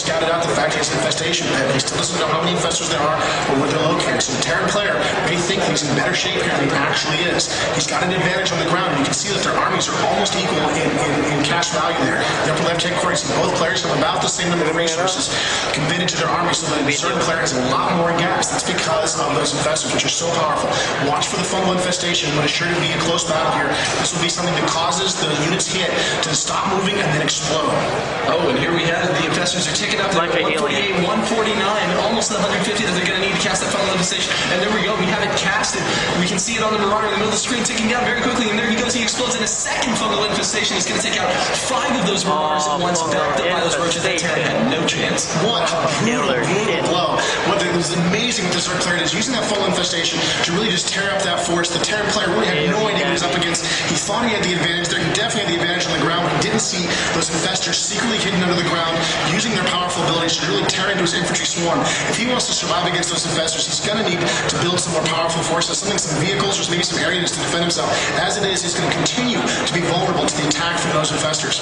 scouted out the fact that it's an infestation pit. He still doesn't know how many infestors there are or where they're located. So the Terran player may think that he's in better shape here than he actually is. He's got an advantage on the ground, and you can see that their armies are almost equal in cash value there. The upper left-hand corner, you see both players have about the same number of resources committed to their army, so the certain player has a lot more gas. That's because of those infestors, which are so powerful. Watch for the fungal infestation, but it's sure to be a close battle here. This will be something that causes the units hit to stop moving and then explode. Oh, and here we have it. The infestors are ticking up to 148, 149, almost the 150 that they're going to need to cast that fungal infestation. And there we go. We have it casted. We can see it on the Marauder in the middle of the screen ticking down very quickly. And there he goes. He explodes in a second fungal infestation. He's going to take out 5 of those Marauders at once, backed up by those roaches. That Terran had no chance. What a brutal blow. What was amazing with the Zerg player is using that fungal infestation to really just tear up that force. The Terran player really had no idea what he was up against. He thought he had the advantage there. He definitely had the advantage on the ground. He didn't see those infestors secretly hidden under the ground, using their powerful abilities to really tear into his infantry swarm. If he wants to survive against those infestors, he's going to need to build some more powerful forces, some vehicles, or maybe some areas to defend himself. As it is, he's going to continue to be vulnerable to the attack from those infestors.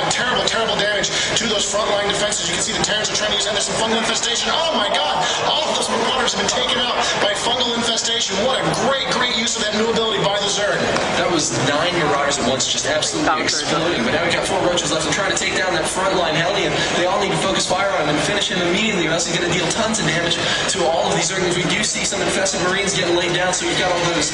Terrible, terrible damage to those frontline defenses. You can see the Terrans are trying to use some fungal infestation. Oh my god! All of those Marauders have been taken out by fungal infestation. What a great, great use of that new ability by the Zerg. That was 9 Marauders at once, just absolutely exploding. But now we've got 4 roaches left and trying to take down that frontline Hellion. They all need to focus fire on him and finish him immediately, or else he's going to deal tons of damage to all of these Zerglings. We do see some infested Marines getting laid down, so we've got all those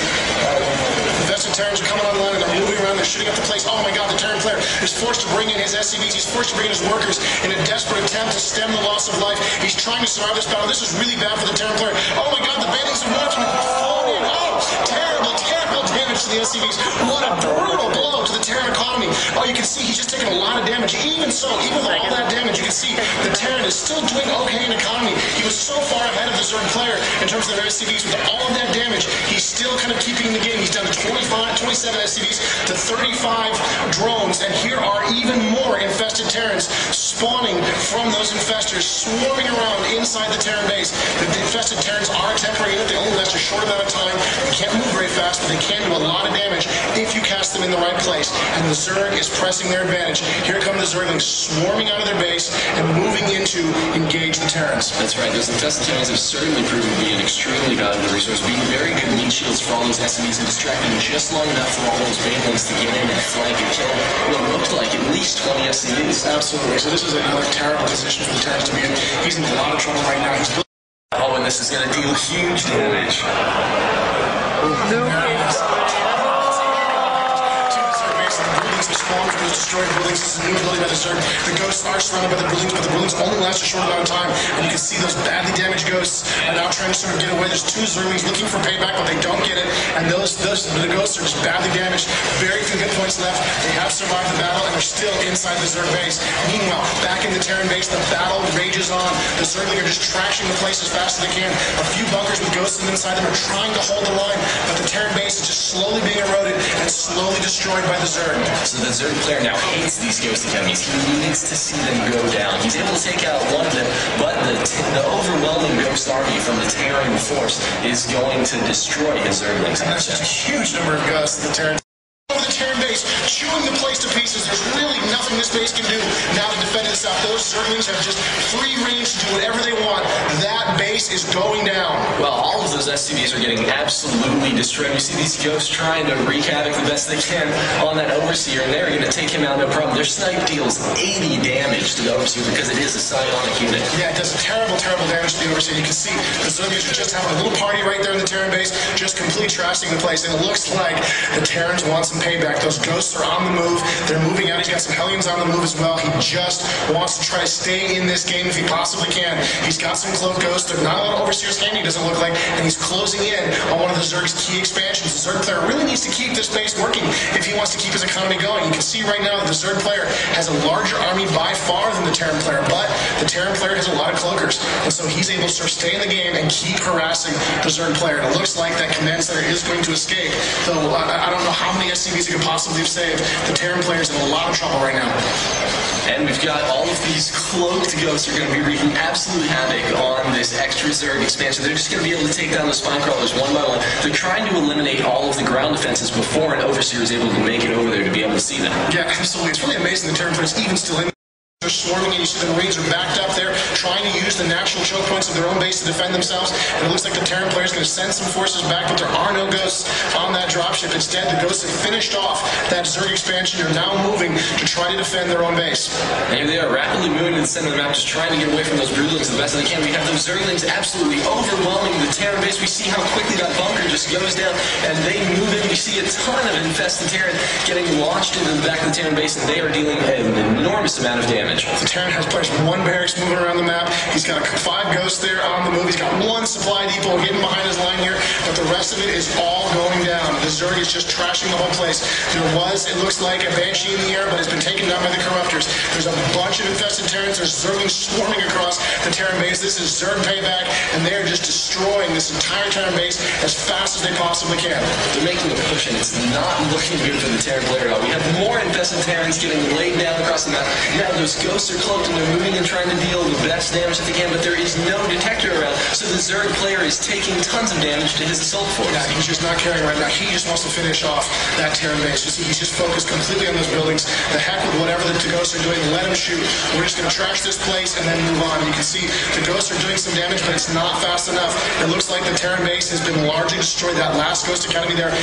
infested Terrans are coming online and they're moving around. They're shooting up the place. Oh my god! The Terran player is forced to bring in his SCVs. He's forced to bring in his workers in a desperate attempt to stem the loss of life. He's trying to survive this battle. This is really bad for the Terran player. Oh my god, the bandits have watched him fall in. Oh, terrible, terrible damage to the SCVs. What a brutal blow to the Terran economy. Oh, you can see he's just taking a lot of damage. Even so, even with all that damage, you can see the Terran is still doing okay in economy. He was so far ahead of the Zerg player in terms of their SCVs. With all of that damage, he's still kind of keeping the game. He's down to 27 SCVs to 35 drones, and here are even more infested Terrans spawning from those infestors, swarming around inside the Terran base. The infested Terrans are a temporary unit. They only last a short amount of time. They can't move very fast, but they can do a lot of damage if you cast them in the right place. And the Zerg is pressing their advantage. Here come the Zerglings swarming out of their base and moving in to engage the Terrans. That's right. Those infested Terrans have certainly proven to be an extremely valuable resource, being very good meat shields for all those SMEs and distracting just long enough for all those Banelings to get in and flank and kill what looked like at least 20 SCVs. Absolutely. So this is another terrible position for the Terrans to be in. He's in a lot of trouble right now. Oh, and this is going to deal huge damage. Spawn from those destroyed buildings. This is a new ability by the Zerg. The ghosts are surrounded by the buildings, but the buildings only last a short amount of time. And you can see those badly damaged ghosts are now trying to sort of get away. There's 2 Zerglings looking for payback, but they don't get it. And the ghosts are just badly damaged. Very few hit points left. They have survived the battle, and they're still inside the Zerg base. Meanwhile, back in the Terran base, the battle rages on. The Zergling are just trashing the place as fast as they can. A few bunkers with ghosts inside them are trying to hold the line, but the Terran base is just slowly being eroded and slowly destroyed by the Zerg. So the Zerg player now hates these ghost academies. He needs to see them go down. He's able to take out one of them, but the overwhelming ghost army from the Terran force is going to destroy his Zerglings. And that's just a huge number of ghosts that the Terran over the Terran base, chewing the place to pieces. There's really nothing this base can do now to defend itself. Those Zerglings have just free range to do whatever they want. That base is going down. Well, all of those SCVs are getting absolutely destroyed. You see these ghosts trying to wreak havoc the best they can on that Overseer, and they're going to take him out no problem. Their snipe deals 80 damage to the Overseer because it is a psionic unit. Yeah, it does terrible, terrible damage to the Overseer. You can see the Zerglings are just having a little party right there in the Terran base, just completely trashing the place, and it looks like the Terrans want some payback. Those ghosts are on the move. They're moving out. He's got some Hellions on the move as well. He just wants to try to stay in this game if he possibly can. He's got some cloaked ghosts. There's not a lot of Overseers handy, doesn't look like, and he's closing in on one of the Zerg's key expansions. The Zerg player really needs to keep this base working if he wants to keep his economy going. You can see right now that the Zerg player has a larger army by far than the Terran player, but the Terran player has a lot of cloakers, and so he's able to sort of stay in the game and keep harassing the Zerg player. And it looks like that command center is going to escape, though I don't know how many SCVs he could possibly have saved. The Terran player's in a lot of trouble right now. And we've got all of these cloaked ghosts are going to be wreaking absolute havoc on this extra Zerg expansion. They're just going to be able to take down the spine crawlers one by one. They're trying to eliminate all of the ground defenses before an Overseer is able to make it over there to be able to see them. Yeah, absolutely. It's really amazing the Terran player's even still in They're swarming in. You see the Marines are backed up there, trying to use the natural choke points of their own base to defend themselves. And it looks like the Terran player is going to send some forces back, but there are no ghosts on that dropship. Instead, the ghosts have finished off that Zerg expansion. They're now moving to try to defend their own base. And here they are, rapidly moving to the center of the map, just trying to get away from those Broodlings the best they can. We have those Zerglings absolutely overwhelming the Terran base. We see how quickly that bunker just goes down, and they move in. We see a ton of infested Terran getting launched into the back of the Terran base, and they are dealing an enormous amount of damage. The Terran has players from one barracks moving around the map. He's got 5 ghosts there on the move. He's got 1 supply depot hidden behind his line here, but the rest of it is all going down. The Zerg is just trashing the whole place. There was, it looks like, a Banshee in the air, but it's been taken down by the Corruptors. There's a bunch of infested Terrans. There's Zerglings swarming across the Terran base. This is Zerg payback, and they are just destroying this entire Terran base as fast as they possibly can. They're making a push, and it's not looking good for the Terran player at all. We have more infested Terrans getting laid down across the map. Now those ghosts are cloaked, and they're moving and trying to deal the best damage that they can, but there is no detector around, so the Zerg player is taking tons of damage to his assault force. Yeah, he's just not caring right now. He just wants to finish off that Terran base. You see, he's just focused completely on those buildings. The heck with whatever the ghosts are doing, let him shoot. We're just going to trash this place and then move on. And you can see the ghosts are doing some damage, but it's not fast enough. It looks like the Terran base has been largely destroyed. That last Ghost Academy there